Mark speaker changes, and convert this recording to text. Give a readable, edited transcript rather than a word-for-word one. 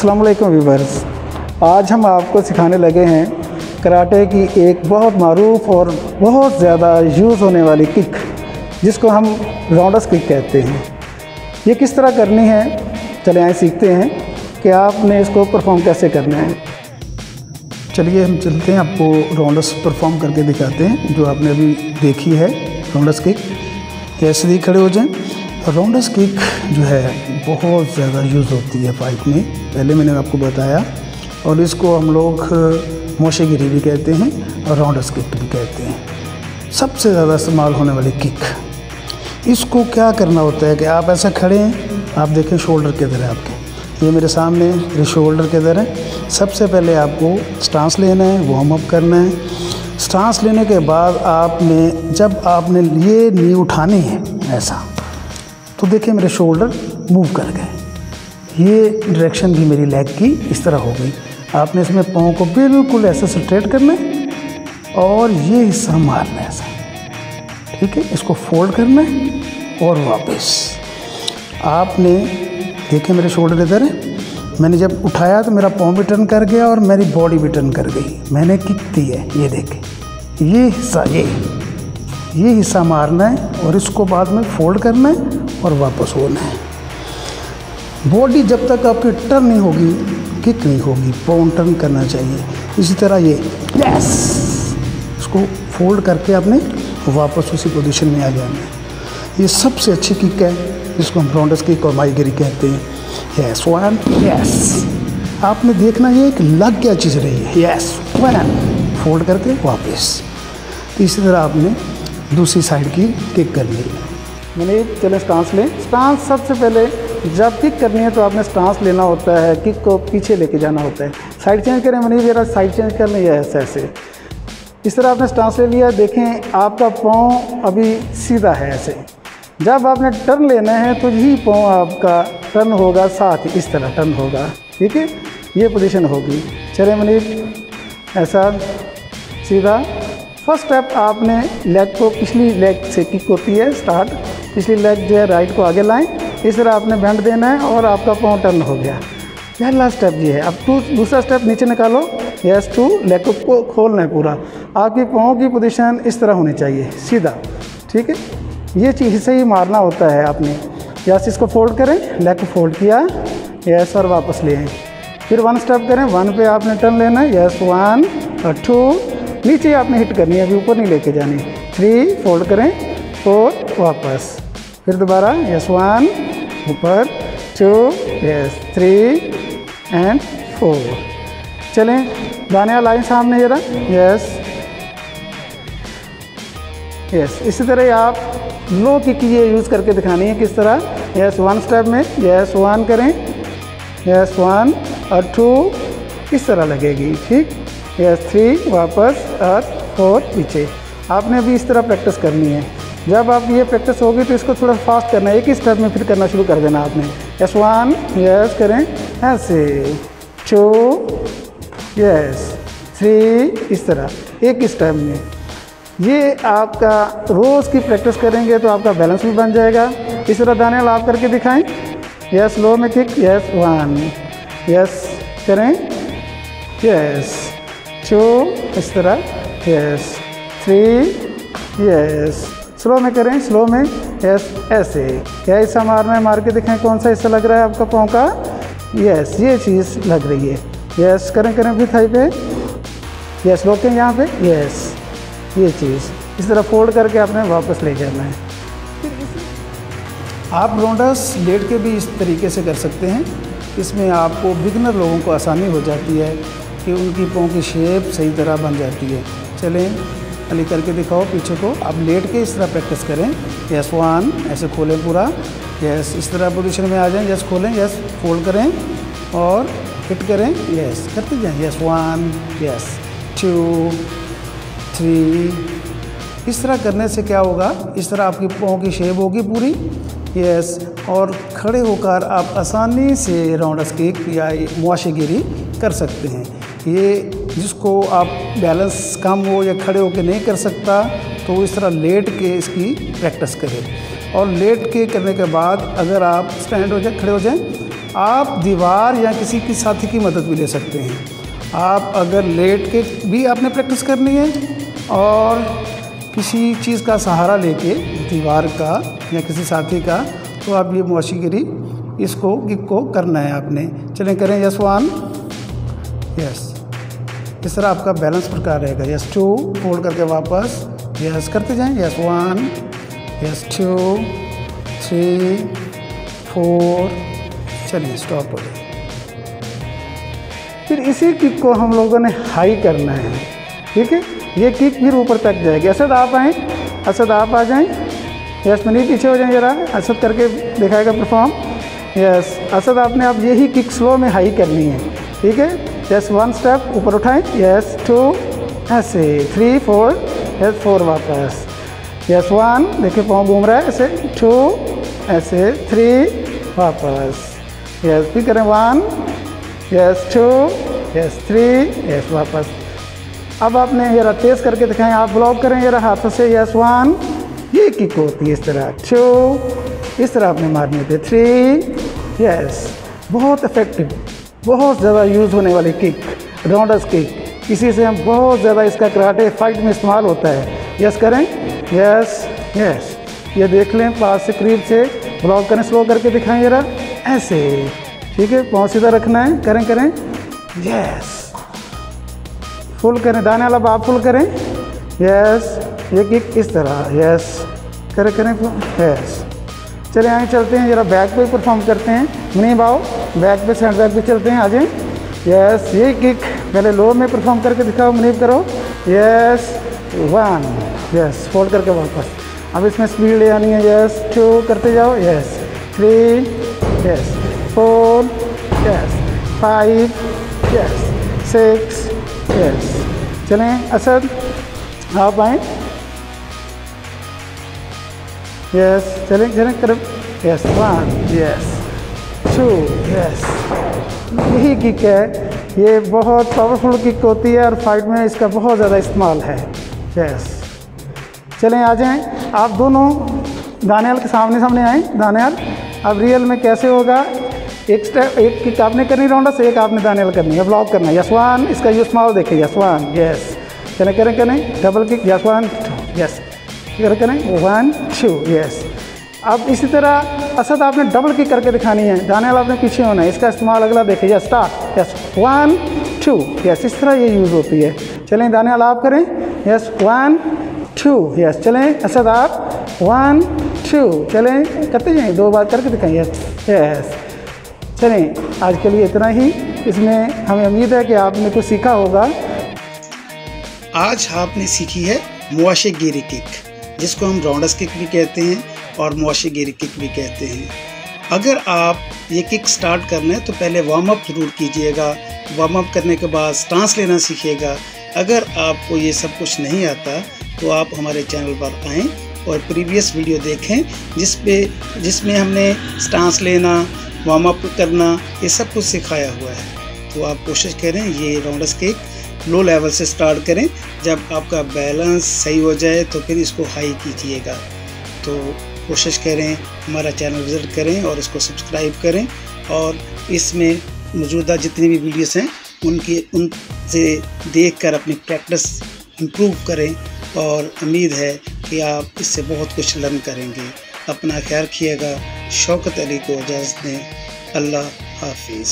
Speaker 1: अस्सलाम वालेकुम व्यूअर्स, आज हम आपको सिखाने लगे हैं कराटे की एक बहुत मारूफ और बहुत ज़्यादा यूज़ होने वाली किक, जिसको हम राउंडर्स किक कहते हैं। ये किस तरह करनी है, चले आए सीखते हैं कि आपने इसको परफॉर्म कैसे करना है। चलिए हम चलते हैं, आपको राउंडर्स परफॉर्म करके दिखाते हैं जो आपने अभी देखी है। राउंडर्स किक ऐसे ही खड़े हो जाएं। राउंडर्स किक जो है बहुत ज़्यादा यूज़ होती है फाइट में, पहले मैंने आपको बताया, और इसको हम लोग मोशेगिरी भी कहते हैं और राउंडर्स किक भी कहते हैं। सबसे ज़्यादा इस्तेमाल होने वाली किक। इसको क्या करना होता है कि आप ऐसा खड़े हैं, आप देखें शोल्डर किधर है आपके, ये मेरे सामने ये शोल्डर किधर है। सबसे पहले आपको स्टांस लेना है, वार्म अप करना है। स्टांस लेने के बाद आपने जब आपने ये नी उठानी है ऐसा, तो देखिए मेरे शोल्डर मूव कर गए, ये डायरेक्शन भी मेरी लेग की इस तरह हो गई। आपने इसमें पाँव को बिल्कुल ऐसे स्ट्रेट करना है और ये हिस्सा मारना है ऐसा, ठीक है। इसको फोल्ड करना है और वापस आपने देखे मेरे शोल्डर इधर है, मैंने जब उठाया तो मेरा पाँव भी टर्न कर गया और मेरी बॉडी भी टर्न कर गई, मैंने किक दी है। ये देखें ये हिस्सा, ये हिस्सा मारना है और इसको बाद में फोल्ड करना है और वापस होना है। बॉडी जब तक आपकी टर्न नहीं होगी किक नहीं होगी, पाँव टर्न करना चाहिए। इसी तरह ये यस, इसको फोल्ड करके आपने वापस उसी पोजीशन में आ जाना है। ये सबसे अच्छी किक है, जिसको हम राउंडर्स किक और माईगिरी कहते हैं। यस वन, यस आपने देखना ये एक लग क्या चीज़ रही है। यस वन, फोल्ड करके वापस। तो इसी तरह आपने दूसरी साइड की किक करनी है। मैंने चले स्टांस लें। स्टांस सबसे पहले जब किक करनी है तो आपने स्टांस लेना होता है, किक को पीछे लेके जाना होता है। साइड चेंज करें, मैंने जरा साइड चेंज कर ली है ऐसे। इस तरह आपने स्टांस ले लिया, देखें आपका पाँव अभी सीधा है ऐसे। जब आपने टर्न लेना है तो यही पाँव आपका टर्न होगा, साथ ही इस तरह टर्न होगा, ठीक है। ये पोजीशन होगी। चले मैंने ऐसा सीधा। फर्स्ट स्टेप आपने लेग को, पिछली लेग से किक होती है स्टार्ट, पिछली लेग जो है राइट को आगे लाएं, इस तरह आपने बेंड देना है और आपका पाँव टर्न हो गया। पहला स्टेप ये है। अब दूसरा स्टेप नीचे निकालो, यस टू, लेग को खोलना है पूरा। आपकी पाँव की पोजीशन इस तरह होनी चाहिए, सीधा, ठीक है। ये चीज़ से ही मारना होता है आपने। यस, इसको फोल्ड करें, लेग को फोल्ड किया, यस, और वापस ले आए। फिर वन स्टेप करें, वन पे आपने टर्न लेना है, यस वन और टू, नीचे आपने हिट करनी है, अभी ऊपर नहीं लेके जानी। थ्री, फोल्ड करें, फोर, वापस, फिर दोबारा, यस वन, ऊपर, two, yes three and four. चलें दाने लाइन सामने जरा, यस यस। इसी तरह आप लो किक ये यूज़ करके दिखानी है किस तरह। यस वन स्टेप में, यस वन करें, यस वन और टू, इस तरह लगेगी, ठीक। यस थ्री, वापस, और फोर, पीछे। आपने अभी इस तरह प्रैक्टिस करनी है। जब आप ये प्रैक्टिस होगी तो इसको थोड़ा फास्ट करना है, एक ही स्टेप में फिर करना शुरू कर देना आपने। यस वन, यस करें ऐसे, टू, यस थ्री, इस तरह एक ही स्टेप में। ये आपका रोज़ की प्रैक्टिस करेंगे तो आपका बैलेंस भी बन जाएगा। इस तरह दाने लाभ करके दिखाएं। यस लो में किक, यस वन, यस करें, यस टू, इस तरह, यस थ्री, यस स्लो में करें, स्लो में, यस ऐसे। क्या हिस्सा मारना है, मार के दिखाएं कौन सा हिस्सा लग रहा है आपका पाँव का। यस ये चीज़ लग रही है, यस करें फिर थाई पे, यस रोकें यहाँ पे, यस ये चीज़ इस तरह फोल्ड करके आपने वापस ले जाना है। आप राउंडर्स लेट के भी इस तरीके से कर सकते हैं। इसमें आपको बिगिनर लोगों को आसानी हो जाती है कि उनकी पाँव की शेप सही तरह बन जाती है। चलें अली करके दिखाओ पीछे को। आप लेट के इस तरह प्रैक्टिस करें। यस वन, ऐसे खोलें पूरा, यस इस तरह पोजीशन में आ जाएं, यस खोलें, यस फोल्ड करें और हिट करें, यस करते जाएं, yes one, yes two, three. इस तरह करने से क्या होगा, इस तरह आपकी पाँव की शेप होगी पूरी, यस, और खड़े होकर आप आसानी से राउंडर्स किक या मोशेगिरी कर सकते हैं। ये जिसको आप बैलेंस कम हो या खड़े होकर नहीं कर सकता, तो इस तरह लेट के इसकी प्रैक्टिस करें। और लेट के करने के बाद अगर आप स्टैंड हो जाए, खड़े हो जाएं, आप दीवार या किसी की साथी की मदद भी ले सकते हैं। आप अगर लेट के भी आपने प्रैक्टिस करनी है और किसी चीज़ का सहारा लेके दीवार का या किसी साथी का, तो आप ये मुआशिगिरी इसको किक को करना है आपने। चलें करें, यस 1, यस। इस तरह आपका बैलेंस प्रकार रहेगा। यस 2, होल्ड करके वापस यस करते जाएं। यस 1, यस 2, 3, 4, चलिए स्टॉप हो जाए। फिर इसी किक को हम लोगों ने हाई करना है, ठीक है। ये किक फिर ऊपर तक जाएगी। असद आप आएँ, असद आप आ जाएं। यस मनीष पीछे हो जाएं जरा, असद करके दिखाएगा परफॉर्म। यस असद आपने अब यही किक स्लो में हाई करनी है, ठीक है। यस 1 स्टेप ऊपर उठाएं। यस 2 ऐसे, 3 4, यस 4 वापस। यस 1 देखिए पाँव घूम रहा है ऐसे, 2 ऐसे, 3 वापस। यस फिर करें 1, यस 2, यस 3, यस वापस। अब आपने जरा तेज़ करके दिखाएं, आप ब्लॉक करें जरा हाथों से। यस 1, ये किक होती है इस तरह। 2 इस तरह आपने मारनी होती है। 3 यस, बहुत इफेक्टिव, बहुत ज़्यादा यूज़ होने वाली किक, राउंडर्स किक। इसी से हम बहुत ज़्यादा इसका कराटे फाइट में इस्तेमाल होता है। यस करें, यस यस, ये देख लें पास से करीब से, ब्लॉक करें, स्लो करके दिखाएं जरा ऐसे, ठीक है। पाँव सीधा रखना है, करें करें, यस फुल करें, दाने वाला आप फुल करें। यस ये किक इस तरह, यस करें करें, यस। चले आगे चलते हैं, जरा बैक पे परफॉर्म करते हैं। मुनीब आओ, बैक पे सेंटर बैक पे चलते हैं, आ जाएं। यस ये किक पहले लो में परफॉर्म करके दिखाओ, मुनीब करो। यस 1, यस फोल्ड करके वापस। अब इसमें स्पीड ले आनी है। यस 2 करते जाओ। Yes 3, yes 4, yes 5, yes 6, yes. चलें असद आप आएँ। यस चलें चलें करें। Yes 1, yes 2, yes. यही किक है, ये बहुत पावरफुल किक होती है और फाइट में इसका बहुत ज़्यादा इस्तेमाल है। यस चलें आ जाएं, आप दोनों दानियाल के सामने सामने आएँ। दानियाल अब रियल में कैसे होगा, एक स्टेप, एक किक आपने करनी राउंडर से, एक आपने दानियाल करनी है, ब्लॉक करना है। यस 1 इसका यूज इस्तेमाल देखिए। यस 1, यस चलें करें करें, डबल किक। यस 1 2, यस करें 1 2, यस। अब इसी तरह असद आपने डबल किक करके दिखानी है, दानियाल आपने पीछे होना है, इसका इस्तेमाल अगला देखिए। Yes start. यस 1 2, यस इस तरह ये यूज़ होती है। चलें दानियाल आप करें। यस 1 2, यस चलें असद आप 1 2, चलें करते जाएँ, 2 बार करके दिखाएं। यस यस चलें आज के लिए इतना ही। इसमें हमें उम्मीद है कि आपने कुछ सीखा होगा।
Speaker 2: आज आपने सीखी है मुआशिगिरी किक, जिसको हम राउंडर्स किक भी कहते हैं और मुआशिगिरी किक भी कहते हैं। अगर आप ये किक स्टार्ट करना है तो पहले वार्म अप जरूर कीजिएगा। वार्म अप करने के बाद स्टांस लेना सीखिएगा। अगर आपको ये सब कुछ नहीं आता तो आप हमारे चैनल पर आएँ और प्रीवियस वीडियो देखें, जिसमें हमने स्टांस लेना, वार्म अप करना, ये सब कुछ सिखाया हुआ है। तो आप कोशिश करें ये राउंडर्स किक लो लेवल से स्टार्ट करें। जब आपका बैलेंस सही हो जाए तो फिर इसको हाई कीजिएगा। तो कोशिश करें हमारा चैनल विज़िट करें और इसको सब्सक्राइब करें और इसमें मौजूदा जितनी भी वीडियोस हैं उनसे देखकर अपनी प्रैक्टिस इम्प्रूव करें और उम्मीद है कि आप इससे बहुत कुछ लर्न करेंगे। अपना ख्याल रखिएगा। शौकत अली को इजाज़त दें। अल्लाह हाफिज़।